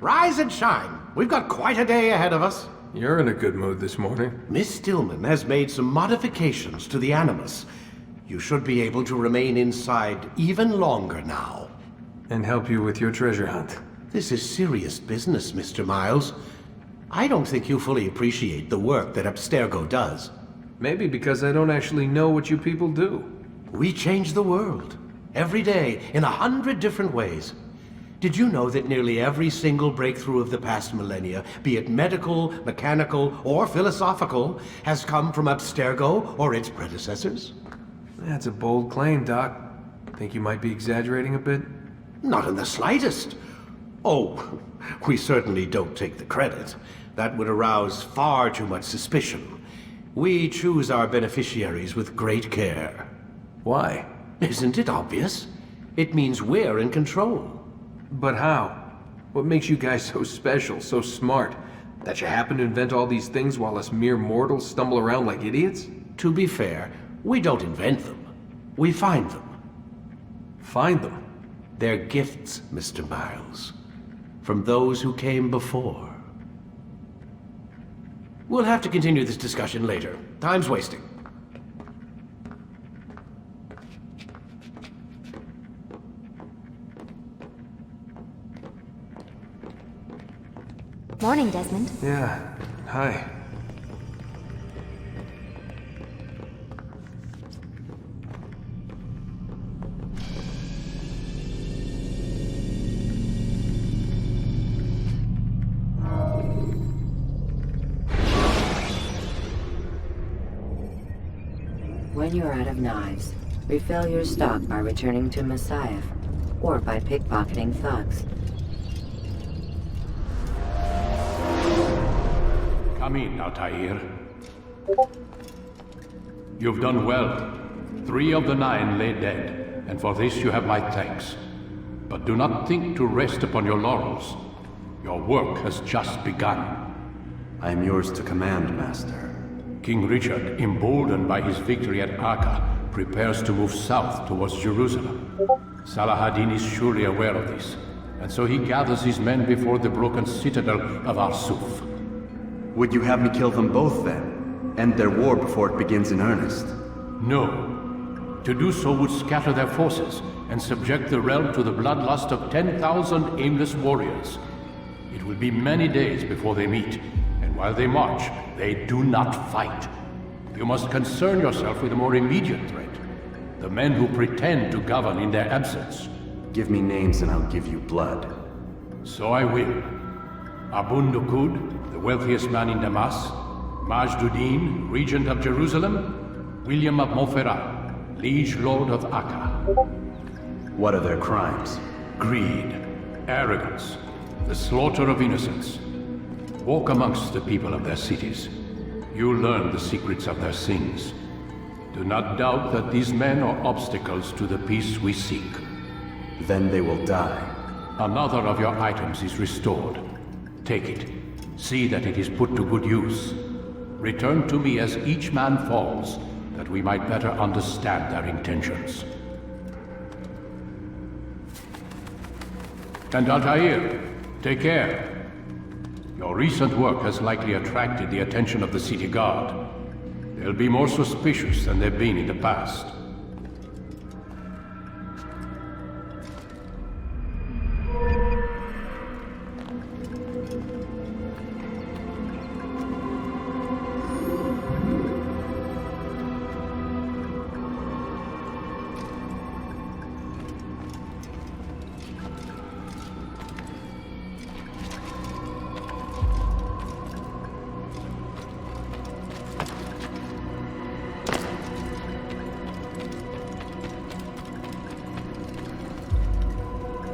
Rise and shine. We've got quite a day ahead of us. You're in a good mood this morning. Miss Stillman has made some modifications to the Animus. You should be able to remain inside even longer now. And help you with your treasure hunt. This is serious business, Mr. Miles. I don't think you fully appreciate the work that Abstergo does. Maybe because I don't actually know what you people do. We change the world. Every day, in 100 different ways. Did you know that nearly every single breakthrough of the past millennia, be it medical, mechanical, or philosophical, has come from Abstergo or its predecessors? That's a bold claim, Doc. Think you might be exaggerating a bit? Not in the slightest. Oh, we certainly don't take the credit. That would arouse far too much suspicion. We choose our beneficiaries with great care. Why? Isn't it obvious? It means we're in control. But how? What makes you guys so special, so smart? That you happen to invent all these things while us mere mortals stumble around like idiots? To be fair, we don't invent them. We find them. Find them? They're gifts, Mr. Miles. From those who came before. We'll have to continue this discussion later. Time's wasting. Morning, Desmond. Yeah. Hi. When you're out of knives, refill your stock by returning to Messiah, or by pickpocketing thugs. Come in, Altair. You've done well. 3 of the 9 lay dead, and for this you have my thanks. But do not think to rest upon your laurels. Your work has just begun. I am yours to command, Master. King Richard, emboldened by his victory at Acre, prepares to move south towards Jerusalem. Salah-ad-Din is surely aware of this, and so he gathers his men before the broken citadel of Arsuf. Would you have me kill them both then? End their war before it begins in earnest? No. To do so would scatter their forces and subject the realm to the bloodlust of 10,000 aimless warriors. It will be many days before they meet, and while they march, they do not fight. You must concern yourself with a more immediate threat. The men who pretend to govern in their absence. Give me names and I'll give you blood. So I will. Abu Nuqoud, the wealthiest man in Damascus, Majduddin, regent of Jerusalem, William of Montferrat, liege lord of Acre. What are their crimes? Greed, arrogance, the slaughter of innocents. Walk amongst the people of their cities. You'll learn the secrets of their sins. Do not doubt that these men are obstacles to the peace we seek. Then they will die. Another of your items is restored. Take it. See that it is put to good use. Return to me as each man falls, that we might better understand their intentions. And Altair, take care. Your recent work has likely attracted the attention of the city guard. They'll be more suspicious than they've been in the past.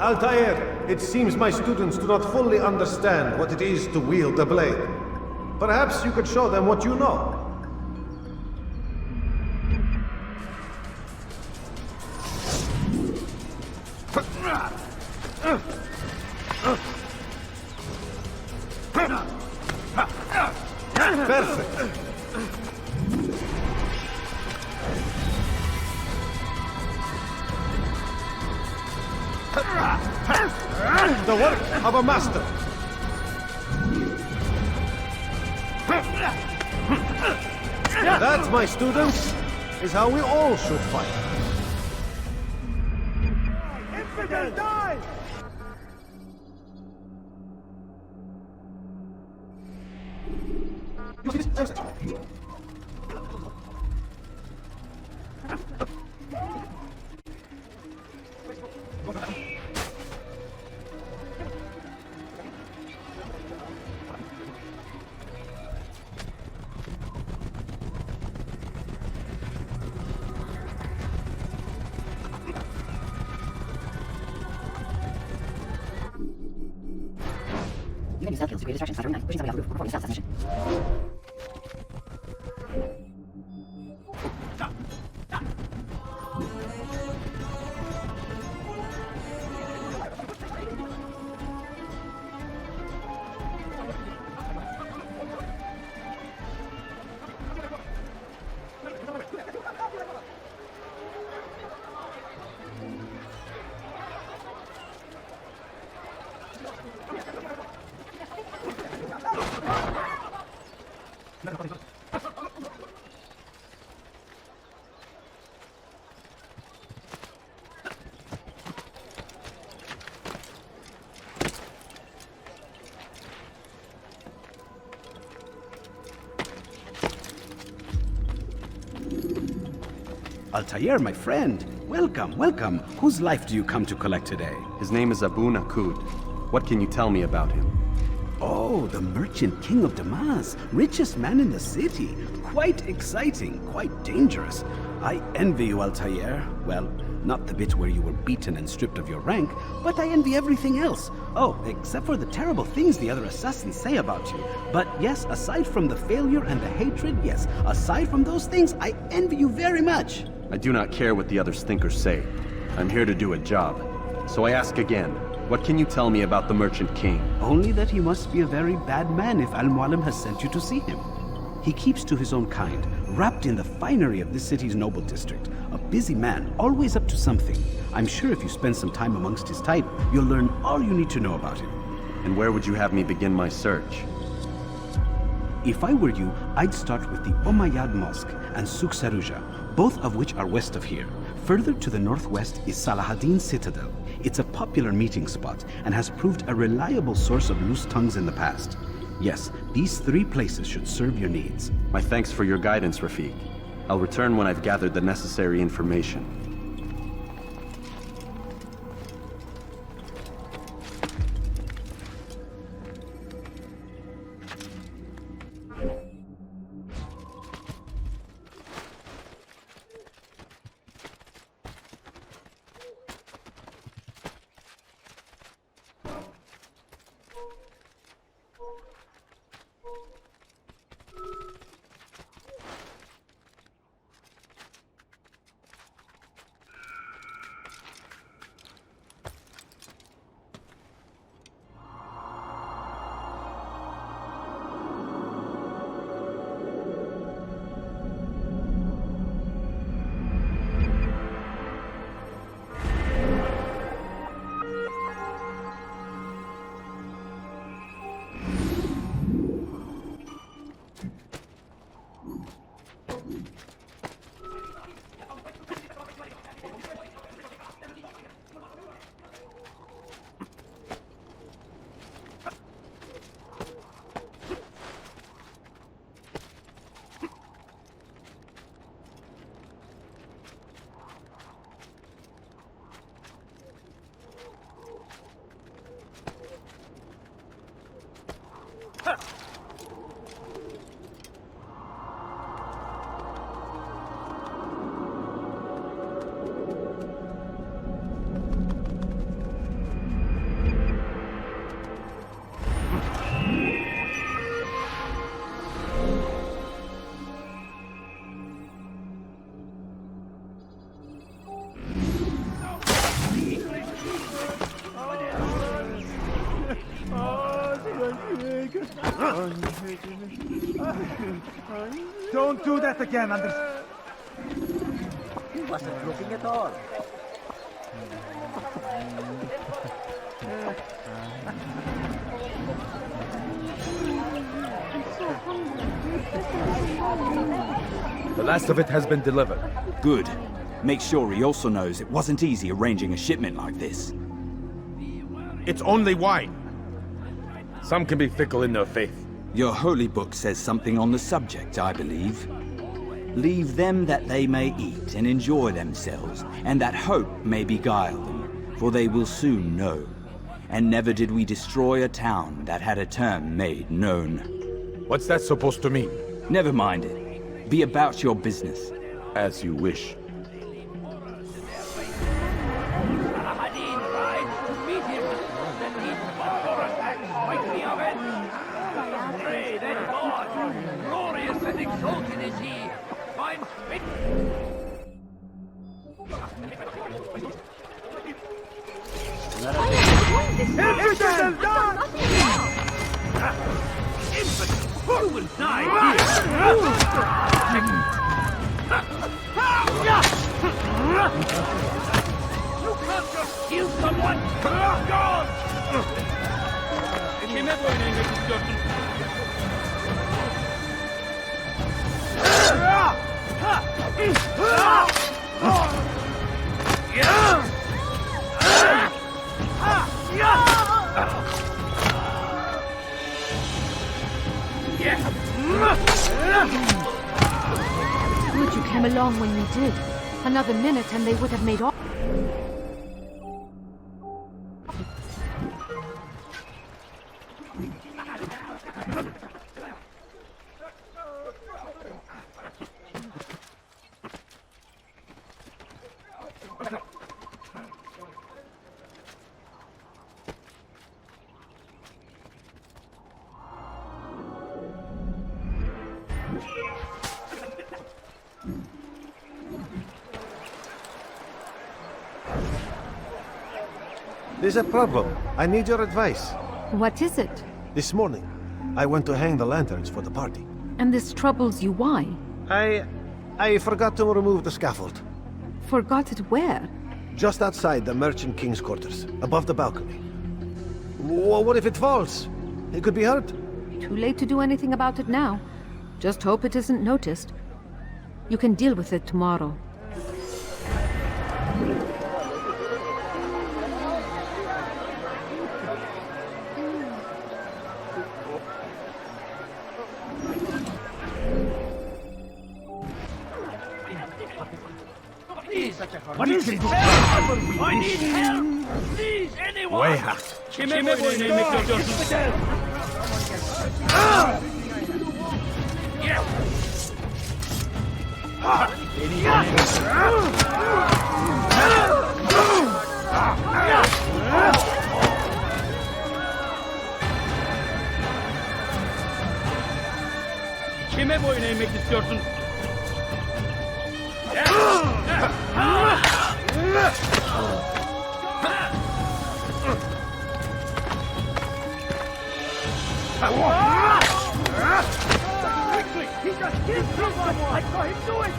Altair, it seems my students do not fully understand what it is to wield the blade. Perhaps you could show them what you know. Perfect. The work of a master. That, my students, is how we all should fight. Infidel, die! You can use self-kills to create distractions. Saturn 9, pushing somebody off the roof or perform the self-assassination. Altair, my friend. Welcome, welcome. Whose life do you come to collect today? His name is Abu Nuqoud. What can you tell me about him? Oh, the merchant king of Damascus. Richest man in the city. Quite exciting, quite dangerous. I envy you, Altair. Well, not the bit where you were beaten and stripped of your rank, but I envy everything else. Oh, except for the terrible things the other assassins say about you. But yes, aside from the failure and the hatred, yes, aside from those things, I envy you very much. I do not care what the others think or say. I'm here to do a job. So I ask again, what can you tell me about the Merchant King? Only that he must be a very bad man if Al-Mualim has sent you to see him. He keeps to his own kind, wrapped in the finery of this city's noble district. A busy man, always up to something. I'm sure if you spend some time amongst his type, you'll learn all you need to know about him. And where would you have me begin my search? If I were you, I'd start with the Umayyad Mosque and Souq Saruja, both of which are west of here. Further to the northwest is Salahaddin Citadel. It's a popular meeting spot and has proved a reliable source of loose tongues in the past. Yes, these 3 places should serve your needs. My thanks for your guidance, Rafiq. I'll return when I've gathered the necessary information. Don't do that again, Anders. He wasn't looking at all. I'm so hungry. The last of it has been delivered. Good. Make sure he also knows it wasn't easy arranging a shipment like this. It's only wine. Some can be fickle in their faith. Your holy book says something on the subject, I believe. Leave them that they may eat and enjoy themselves, and that hope may beguile them, for they will soon know. And never did we destroy a town that had a term made known. What's that supposed to mean? Never mind it. Be about your business. As you wish. Good you came along when you did. Another minute and they would have made off. There's a problem. I need your advice. What is it? This morning, I went to hang the lanterns for the party. And this troubles you why? I forgot to remove the scaffold. Forgot it where? Just outside the Merchant King's quarters, above the balcony. What if it falls? It could be hurt. Too late to do anything about it now. Just hope it isn't noticed. You can deal with it tomorrow. What is it? I need help! Please, anyone! Way out. Kime boyun eğmek istiyorsun? Quickly! He just killed someone! I saw him do it!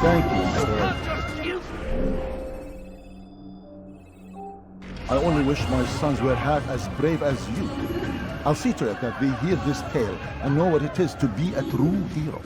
Thank you, sir. I only wish my sons were half as brave as you. I'll see to it that they hear this tale and know what it is to be a true hero.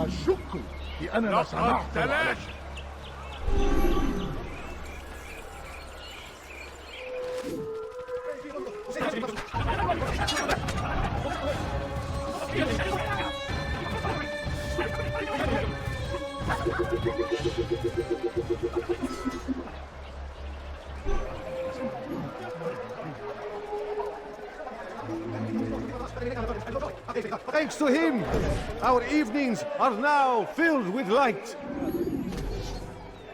الشكر لأننا سمعت عليك. Thanks to him, our evenings are now filled with light.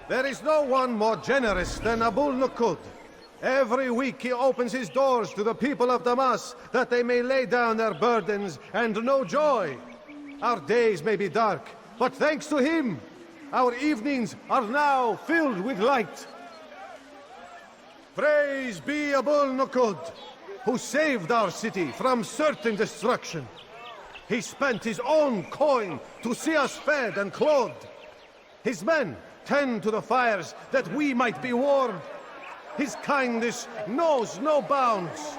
There is no one more generous than Abul Nuqoud. Every week he opens his doors to the people of Damascus that they may lay down their burdens and know joy. Our days may be dark, but thanks to him, our evenings are now filled with light. Praise be Abul Nuqoud, who saved our city from certain destruction. He spent his own coin to see us fed and clothed. His men tend to the fires that we might be warm. His kindness knows no bounds.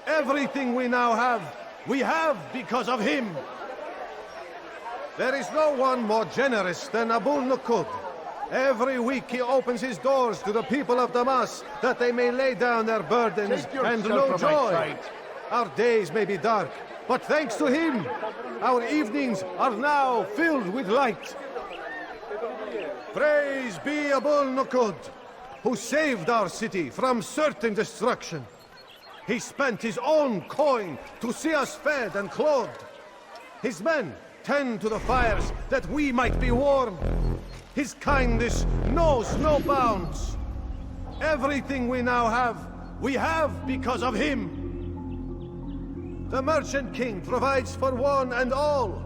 Everything we now have, we have because of him. There is no one more generous than Abul Nuqoud. Every week he opens his doors to the people of Damascus that they may lay down their burdens and know joy. Our days may be dark, but thanks to him, our evenings are now filled with light. Praise be Abul Nuqoud, who saved our city from certain destruction. He spent his own coin to see us fed and clothed. His men tend to the fires that we might be warm. His kindness knows no bounds. Everything we now have, we have because of him. The Merchant King provides for one and all.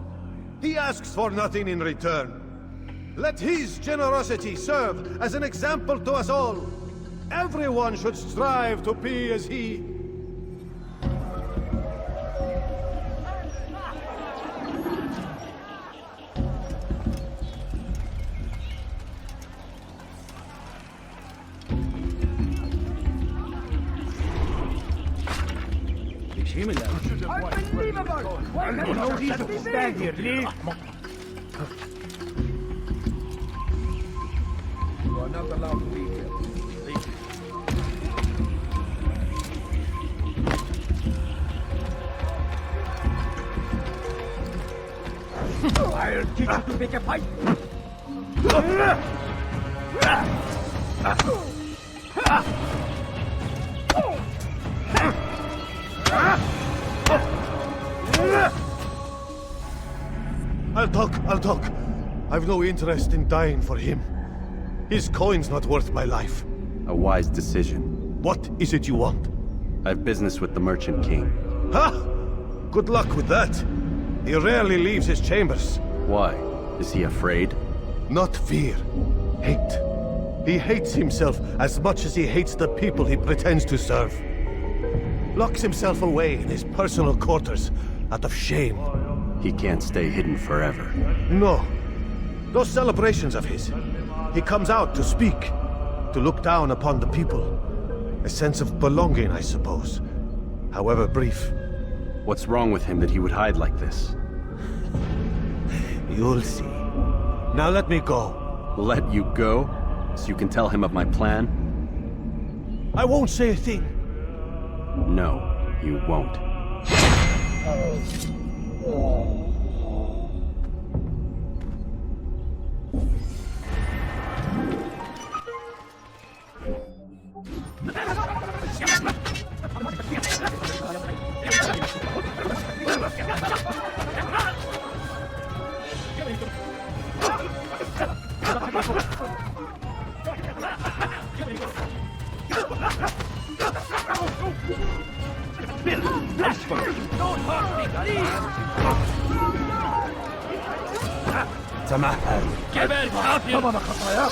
He asks for nothing in return. Let his generosity serve as an example to us all. Everyone should strive to be as he. Unbelievable! Why can't No you need to stand here, leave! You are not allowed to be here. Leave. I'll teach you to make a fight! I'll talk. I've no interest in dying for him. His coin's not worth my life. A wise decision. What is it you want? I've business with the Merchant King. Ha! Good luck with that. He rarely leaves his chambers. Why? Is he afraid? Not fear. Hate. He hates himself as much as he hates the people he pretends to serve. Locks himself away in his personal quarters out of shame. He can't stay hidden forever. No. Those celebrations of his. He comes out to speak, to look down upon the people. A sense of belonging, I suppose. However brief. What's wrong with him that he would hide like this? You'll see. Now let me go. Let you go? So you can tell him of my plan? I won't say a thing. No, you won't. تمهل. جبل كافر. طبعا خطاياك.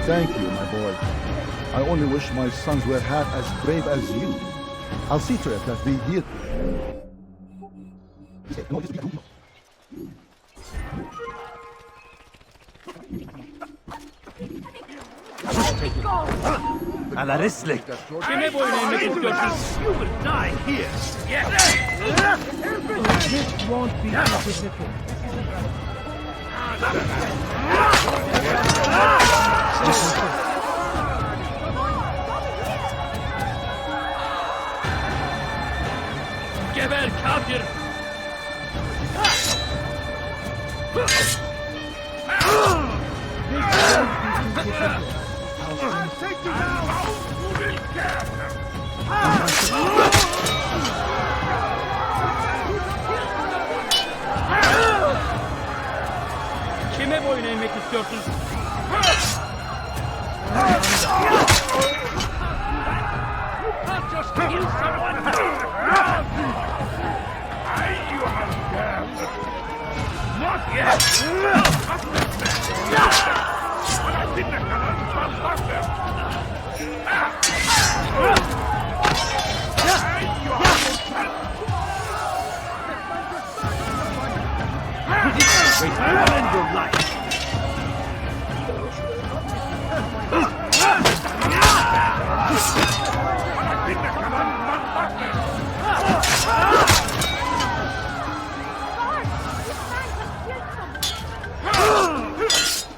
Thank you, my boy. I only wish my sons were half as brave as you. I'll see to it that they hear. على رسلك. You will die here. Yes. This won't be difficult. جبل كافر. I'll take you down. Kime boyun eğmek istiyorsun? You can't just kill someone. You have dared. Not yet. I didn't end your life.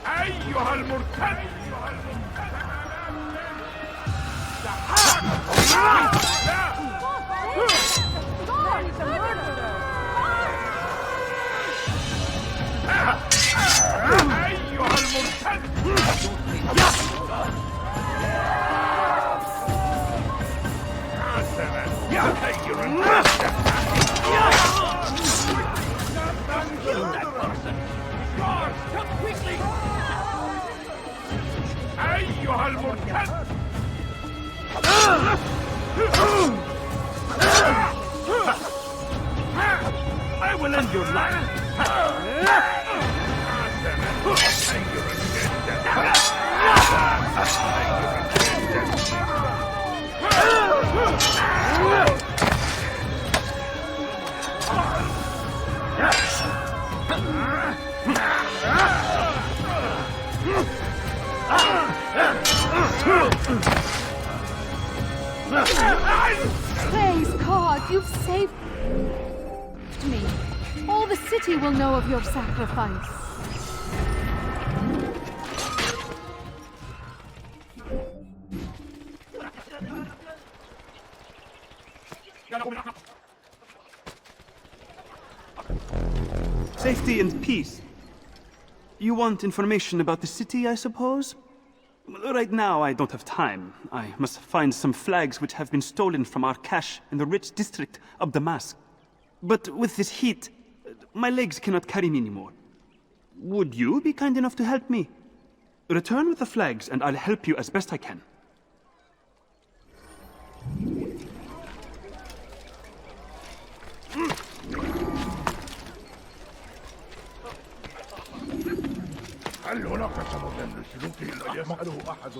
أيها المرتد أيها المرتد I will end your life. Praise God, you've saved me. All the city will know of your sacrifice. Safety and peace. You want information about the city, I suppose? Right now, I don't have time. I must find some flags which have been stolen from our cache in the rich district of Damascus. But with this heat, my legs cannot carry me anymore. Would you be kind enough to help me? Return with the flags, and I'll help you as best I can. هل هناك سبب للسلوك لا يفعله أحد؟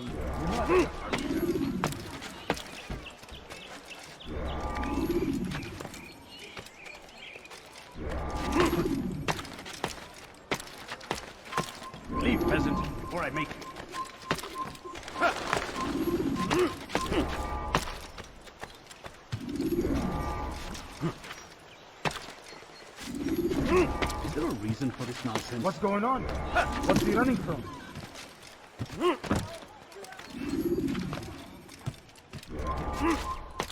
Leave, peasant, before I make you. Is there a reason for this nonsense? What's going on? What's he running from?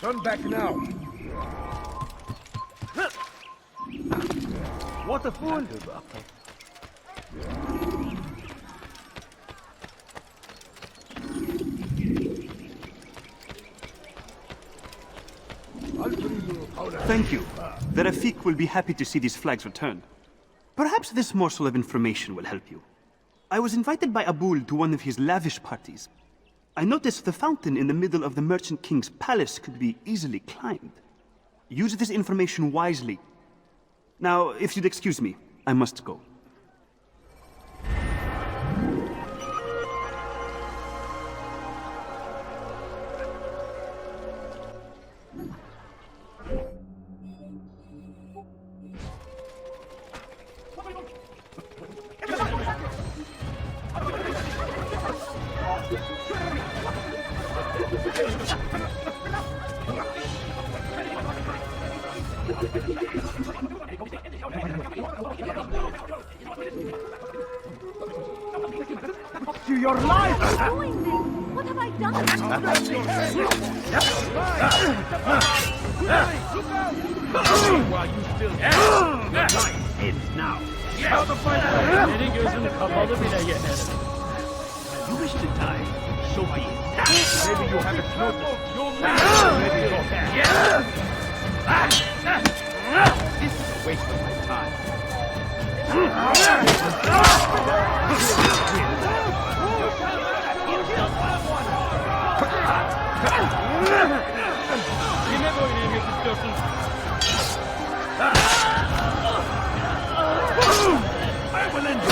Turn back now. What a fool! Thank you. The Rafik will be happy to see these flags returned. Perhaps this morsel of information will help you. I was invited by Abul to one of his lavish parties. I noticed the fountain in the middle of the Merchant King's palace could be easily climbed. Use this information wisely. Now, if you'd excuse me, I must go. To your life! What have I done? While you still have your life ends now. How the fight Nereye gözünü kapalı bile yeter. You wish to die, so be it. Maybe you haven't noticed. Your man ready to attack. This is a waste of my time. Kime boyun eğmek istiyorsun? I will end you.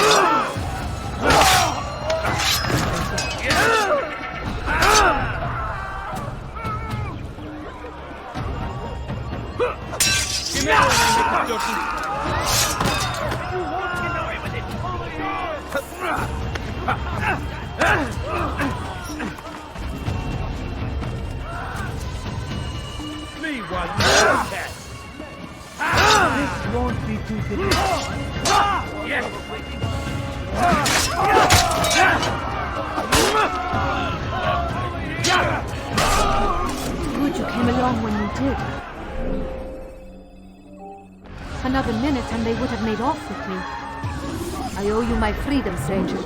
Kime boyun eğmek istiyorsun? Flee while you can. This won't be too difficult. Yes. Good you came along when you did. Another minute and they would have made off with me. I owe you my freedom, stranger.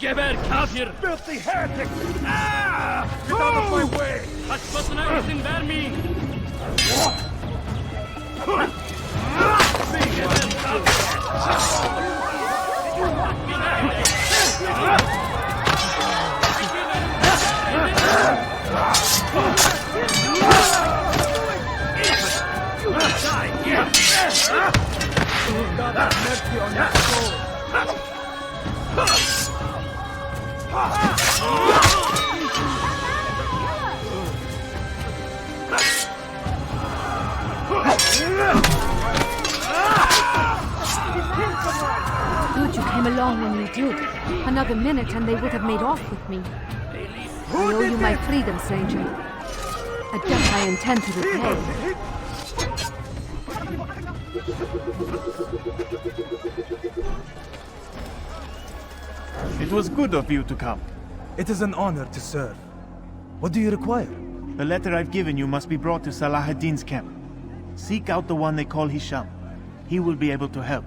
Geber kafir! Filthy heretic! Ah! Get out of my way! Kaçmasına izin vermeyin! Geber kafir! along when you did. Another minute and they would have made off with me. I owe you my freedom, stranger. A debt I intend to repay. It was good of you to come. It is an honor to serve. What do you require? The letter I've given you must be brought to Salah ad-Din's camp. Seek out the one they call Hisham. He will be able to help,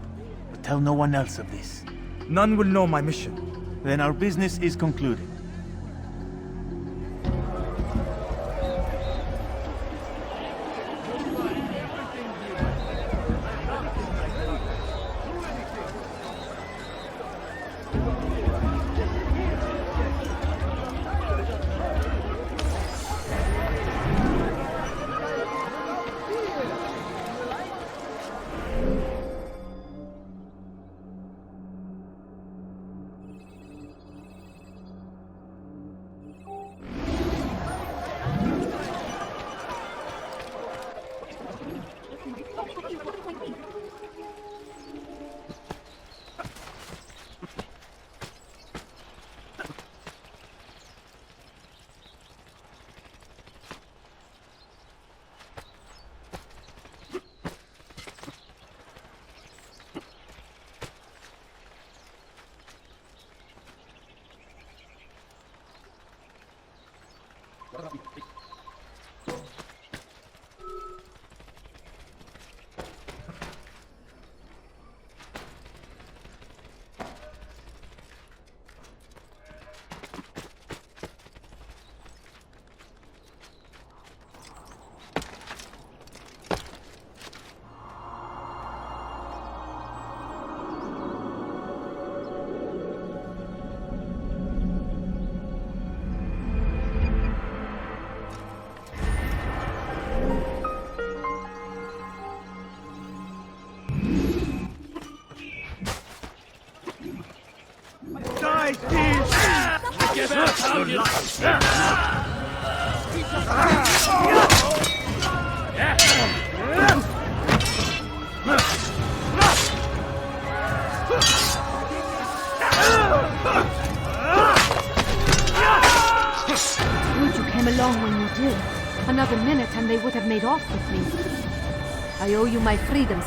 but tell no one else of this. None will know my mission. Then our business is concluded. Good you came along when you did. Another minute and they would have made off with me. I owe you my freedoms.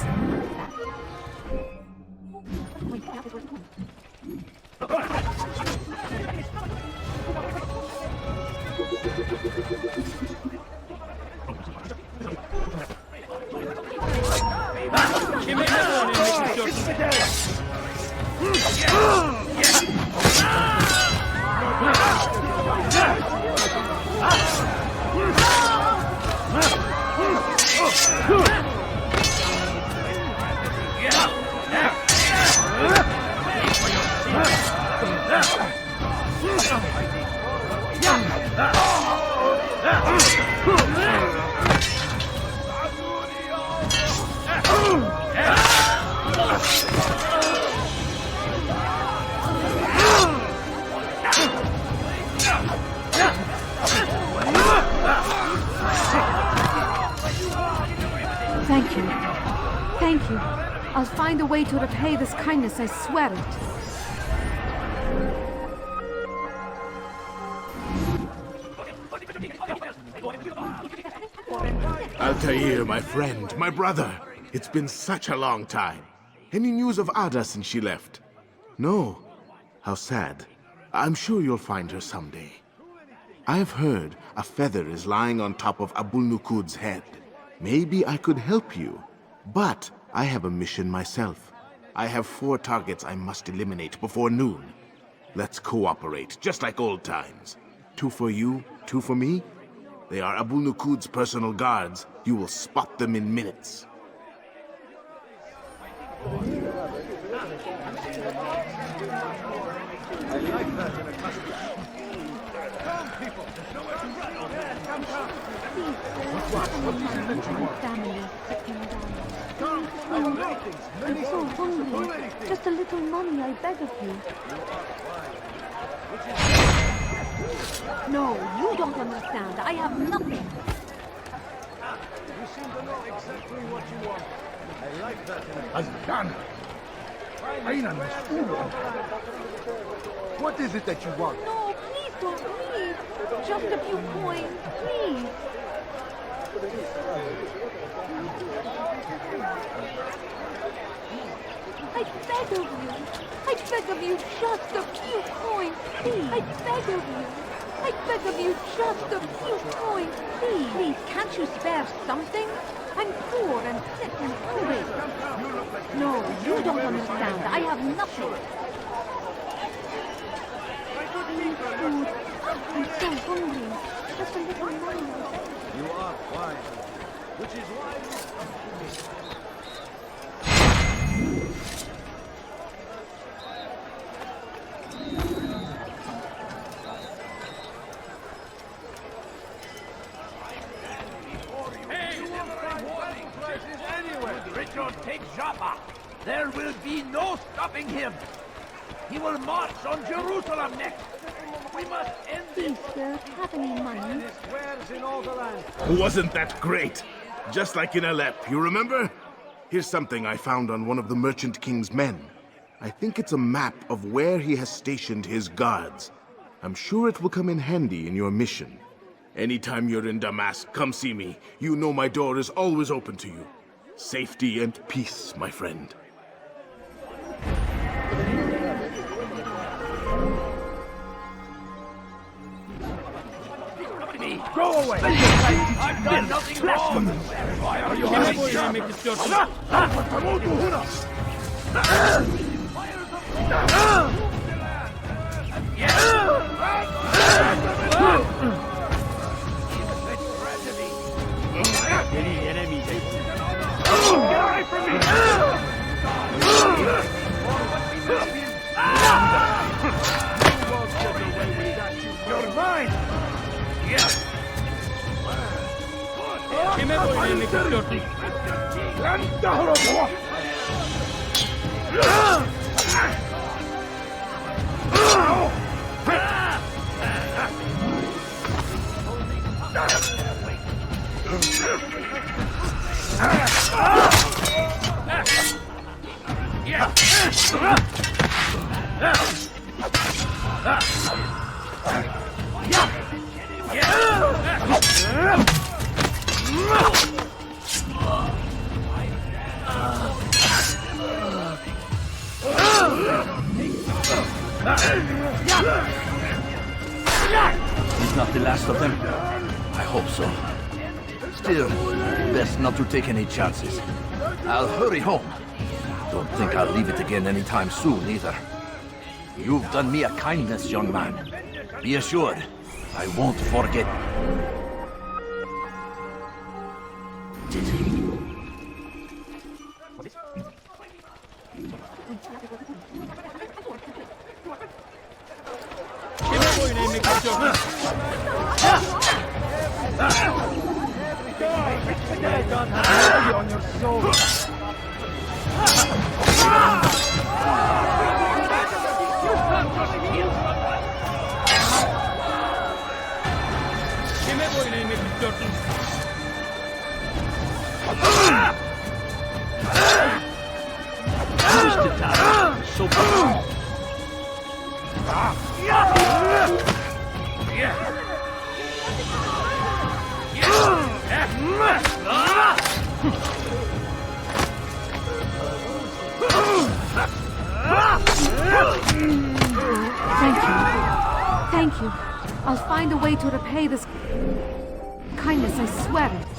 Thank you. Thank you. I'll find a way to repay this kindness, I swear it. Altair, my friend, my brother. It's been such a long time. Any news of Ada since she left? No. How sad. I'm sure you'll find her someday. I've heard a feather is lying on top of Abul Nuqoud's head. Maybe I could help you. But I have a mission myself. I have 4 targets I must eliminate before noon. Let's cooperate, just like old times. 2 for you, 2 for me. They are Abul Nuqoud's personal guards. You will spot them in minutes. I'm so hungry. Just a little money, I beg of you. No, you don't understand. I have nothing. You seem to know exactly what you want. I like that. What is it that you want? No, please don't leave. Just a few coins, please. I beg of you. I beg of you, just a few coins, please. I beg of you. I beg of you, just a few coins, please. Please, can't you spare something? I'm poor and sick and hungry. No, you don't understand. I have nothing. Please, food. I'm so hungry. Just a little money. You are wise, which is why Richard, take Jaffa. There will be no stopping him. He will march on Jerusalem next. We must end this. Please, sir, have any money? Wasn't that great? Just like in Aleppo, you remember? Here's something I found on one of the Merchant King's men. I think it's a map of where he has stationed his guards. I'm sure it will come in handy in your mission. Anytime you're in Damascus, come see me. You know my door is always open to you. Safety and peace, my friend. Go away! I've done nothing wrong! Why are you Get away from me! You're mine! Yeah! He's not the last of them. I hope so. Still, best not to take any chances. I'll hurry home. Don't think I'll leave it again anytime soon, either. You've done me a kindness, young man. Be assured, I won't forget. on your soul. Thank you. Thank you. I'll find a way to repay this kindness, I swear it.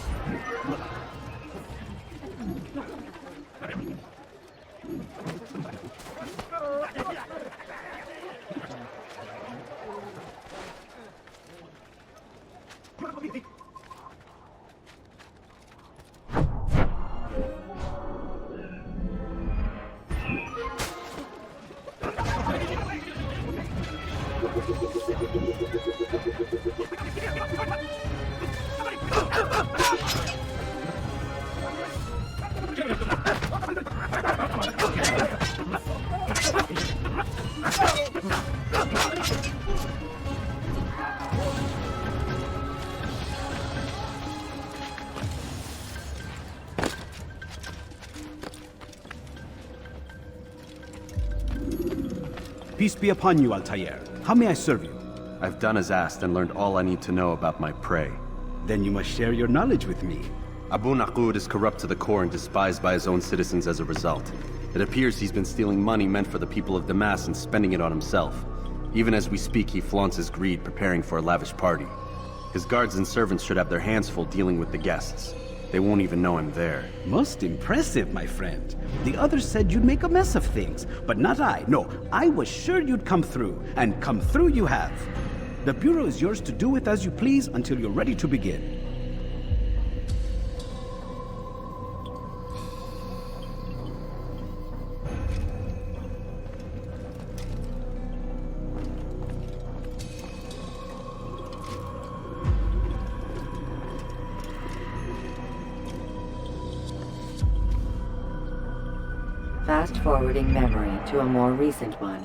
Peace be upon you, Altair. How may I serve you? I've done as asked and learned all I need to know about my prey. Then you must share your knowledge with me. Abu Nuqoud is corrupt to the core and despised by his own citizens as a result. It appears he's been stealing money meant for the people of Damascus and spending it on himself. Even as we speak, he flaunts his greed, preparing for a lavish party. His guards and servants should have their hands full dealing with the guests. They won't even know I'm there. Most impressive, my friend. The others said you'd make a mess of things, but not I. No, I was sure you'd come through, and come through you have. The Bureau is yours to do with as you please until you're ready to begin. Fast-forwarding memory to a more recent one.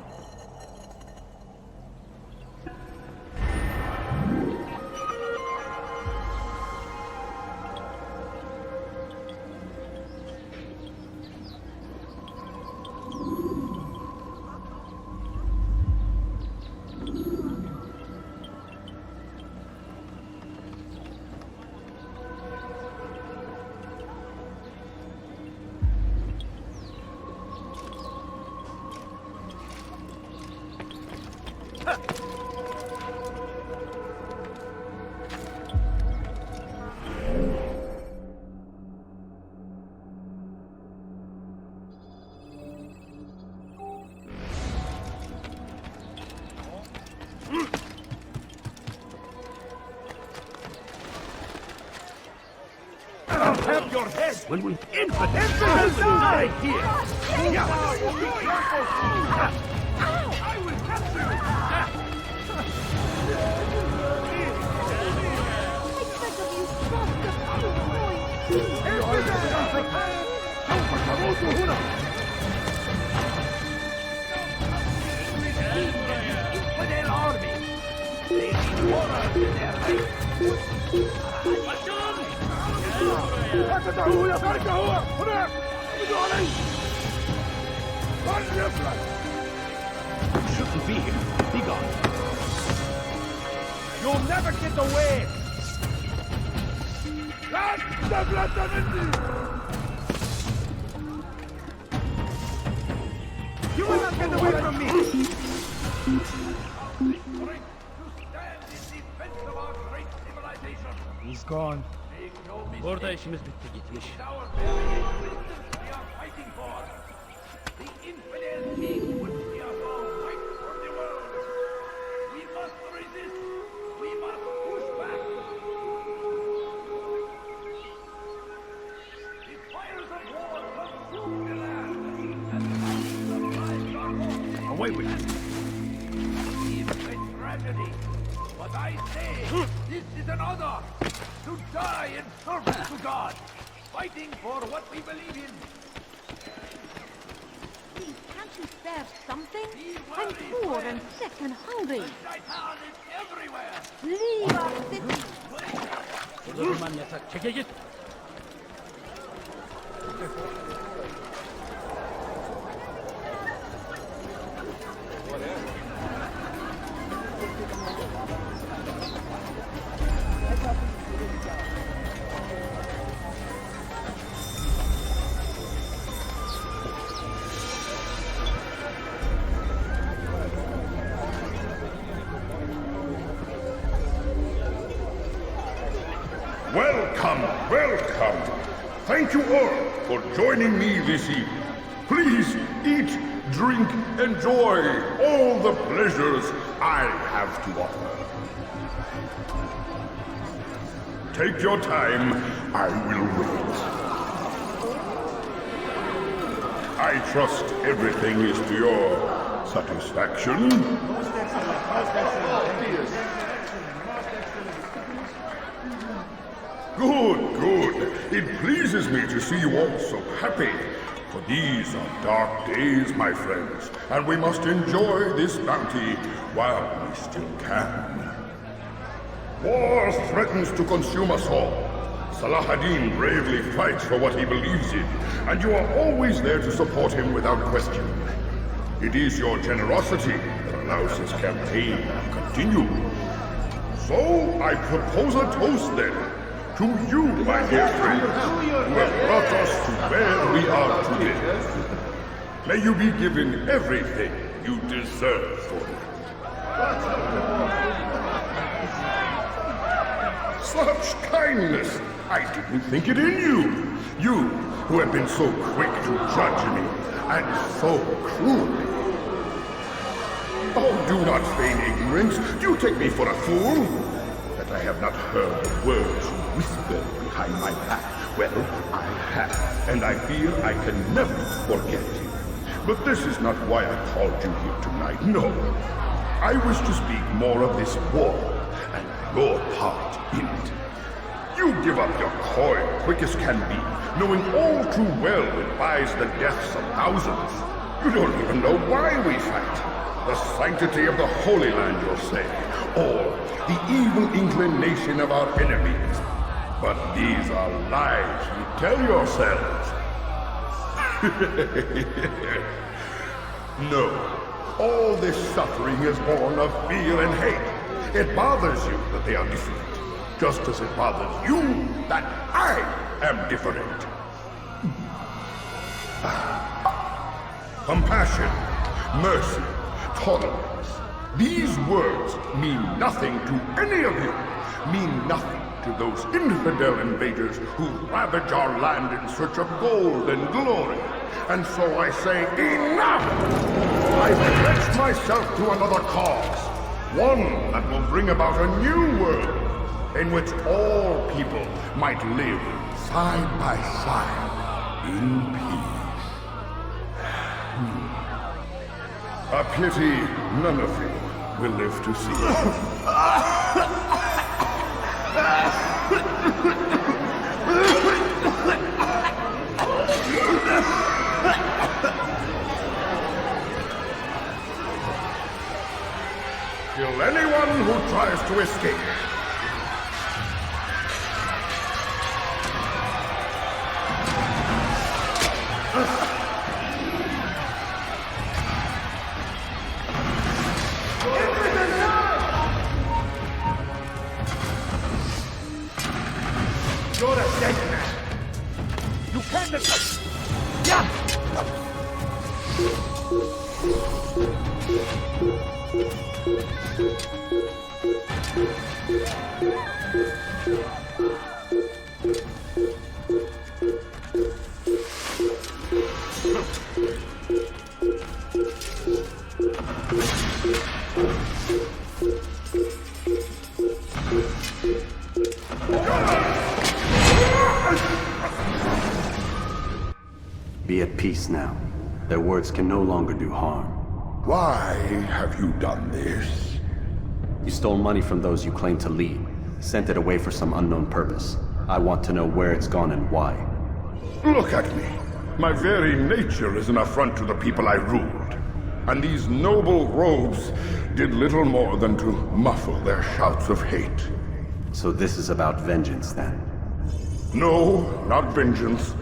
Have your head when we infidels die here! I will capture you! Infidel army! They need water in their ranks! افتحوا يا فرقة هو هناك ردوا علي رد يفلت shouldn't be here. Be gone. You'll never get away. لا تفلت مني. You will not get away from me. He's gone. Orada işimiz bitti gitmiş. Away with it. It's a tragedy. But I say, this is an honor. To die in service to God, fighting for what we believe in. Please, can't you spare something? I'm poor and sick and hungry. Shaitan is everywhere. Leave our city. Burada durman yasak. Çeke git. Welcome, welcome. Thank you all for joining me this evening. Please eat, drink, enjoy all the pleasures I have to offer. Take your time, I will wait. I trust everything is to your satisfaction. Good, good. It pleases me to see you all so happy. For these are dark days, my friends, and we must enjoy this bounty while we still can. War threatens to consume us all. Salah-ad-Din bravely fights for what he believes in, and you are always there to support him without question. It is your generosity that allows this campaign to continue. So I propose a toast then, to you, my dear friends, who have brought us to where we are today. May you be given everything you deserve for it. Such kindness! I didn't think it in you. You, who have been so quick to judge me, and so cruelly. Oh, do not feign ignorance. Do you take me for a fool? That I have not heard the words you whispered behind my back. Well, I have, and I fear I can never forget you. But this is not why I called you here tonight, no. I wish to speak more of this war, and your part in it. You give up your coin quick as can be, knowing all too well it buys the deaths of thousands. You don't even know why we fight. The sanctity of the Holy Land, you'll say, or the evil inclination of our enemies. But these are lies you tell yourselves. No, all this suffering is born of fear and hate. It bothers you that they are different, just as it bothers you that I am different. Compassion, mercy, tolerance. These words mean nothing to any of you, mean nothing to those infidel invaders who ravage our land in search of gold and glory. And so I say, enough! I've pledged myself to another cause, one that will bring about a new world, in which all people might live side by side in peace. A pity none of you will live to see it. Kill anyone who tries to escape. You're a dead man. You can't... Yeah! Be at peace now. Their words can no longer do harm. Why have you done this? You stole money from those you claim to lead, sent it away for some unknown purpose. I want to know where it's gone and why. Look at me. My very nature is an affront to the people I ruled. And these noble robes did little more than to muffle their shouts of hate. So this is about vengeance, then? No, not vengeance,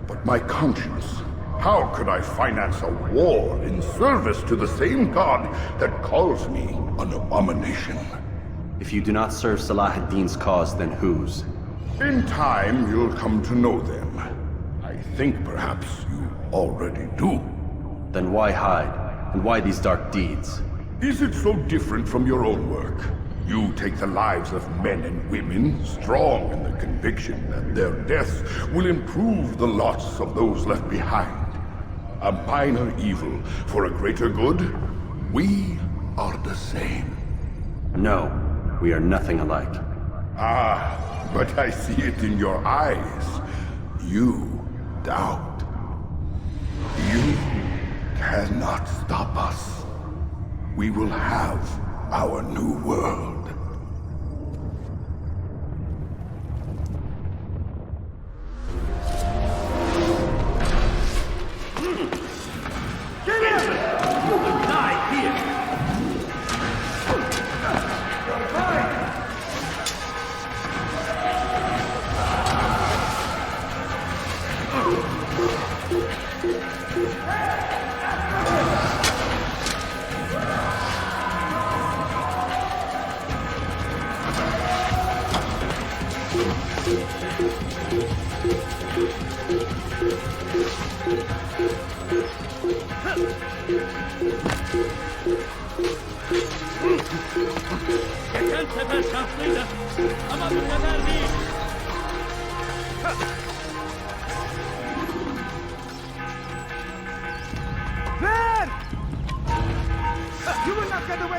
but my conscience. How could I finance a war in service to the same god that calls me an abomination? If you do not serve Salah ad-Din's cause, then whose? In time, you'll come to know them. I think perhaps you already do. Then why hide? And why these dark deeds? Is it so different from your own work? You take the lives of men and women, strong in the conviction that their deaths will improve the lots of those left behind. A minor evil for a greater good? We are the same. No, we are nothing alike. Ah, but I see it in your eyes. You doubt. You cannot stop us. We will have our new world. Get in! You will die here!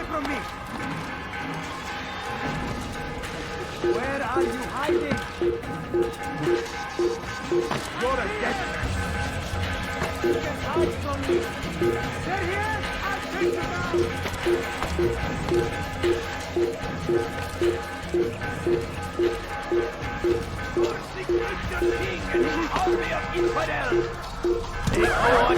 away from me! Where are you hiding? You're a dead man. You can hide from me. They're here! I'll take you down! Persecute the king and his army of infidels! Take on!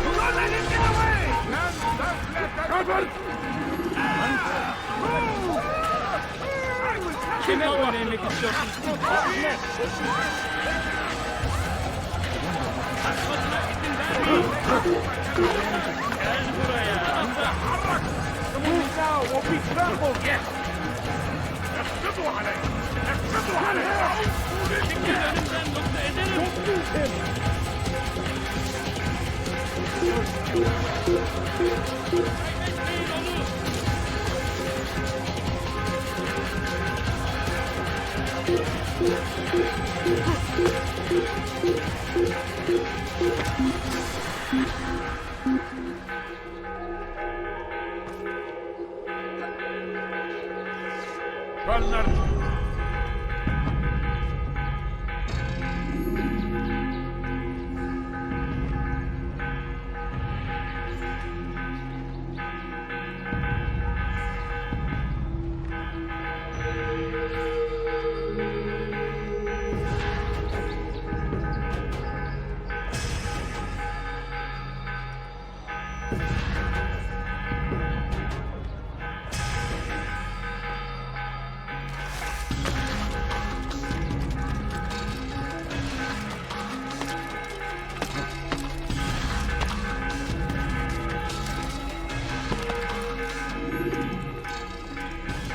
Don't let him get away! Cover! Move now or be trampled! Yes! Don't lose him!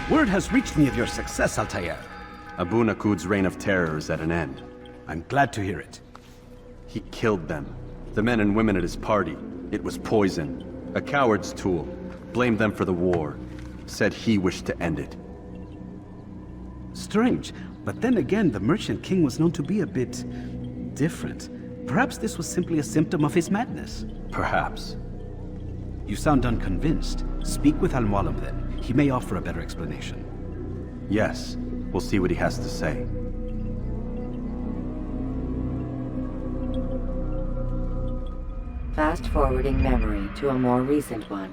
Word has reached me of your success, Altair. Abu Nuqoud's reign of terror is at an end. I'm glad to hear it. He killed them. The men and women at his party. It was poison. A coward's tool. Blamed them for the war. Said he wished to end it. Strange, but then again, the Merchant King was known to be a bit different. Perhaps this was simply a symptom of his madness. Perhaps. You sound unconvinced. Speak with Al-Mualim then. He may offer a better explanation. Yes. We'll see what he has to say. Fast-forwarding memory to a more recent one.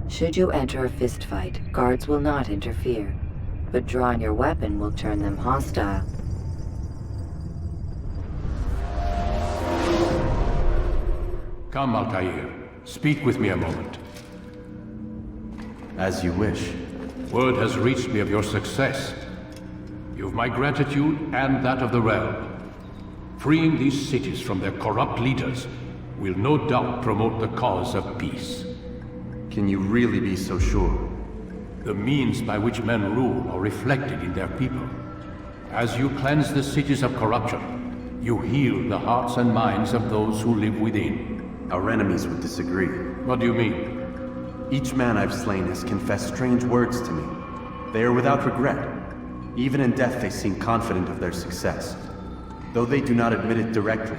Should you enter a fistfight, guards will not interfere, but drawing your weapon will turn them hostile. Come, Altair. Speak with me a moment. As you wish. Word has reached me of your success. You've my gratitude and that of the realm. Freeing these cities from their corrupt leaders will no doubt promote the cause of peace. Can you really be so sure? The means by which men rule are reflected in their people. As you cleanse the cities of corruption, you heal the hearts and minds of those who live within. Our enemies would disagree. What do you mean? Each man I've slain has confessed strange words to me. They are without regret. Even in death they seem confident of their success. Though they do not admit it directly,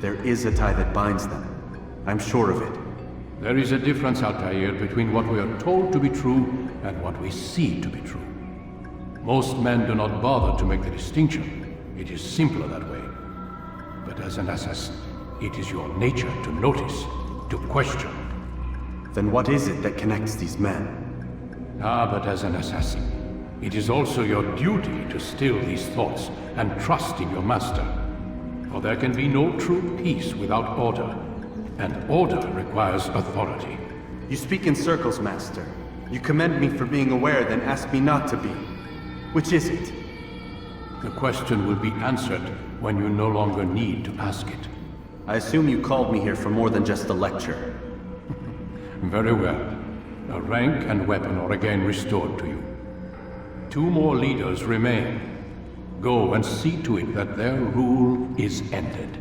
there is a tie that binds them. I'm sure of it. There is a difference, Altair, between what we are told to be true and what we see to be true. Most men do not bother to make the distinction. It is simpler that way. But as an assassin, it is your nature to notice, to question. Then what is it that connects these men? Ah, but as an assassin, it is also your duty to still these thoughts and trust in your master. For there can be no true peace without order. And order requires authority. You speak in circles, Master. You commend me for being aware, then ask me not to be. Which is it? The question will be answered when you no longer need to ask it. I assume you called me here for more than just a lecture. Very well. A rank and weapon are again restored to you. 2 more leaders remain. Go and see to it that their rule is ended.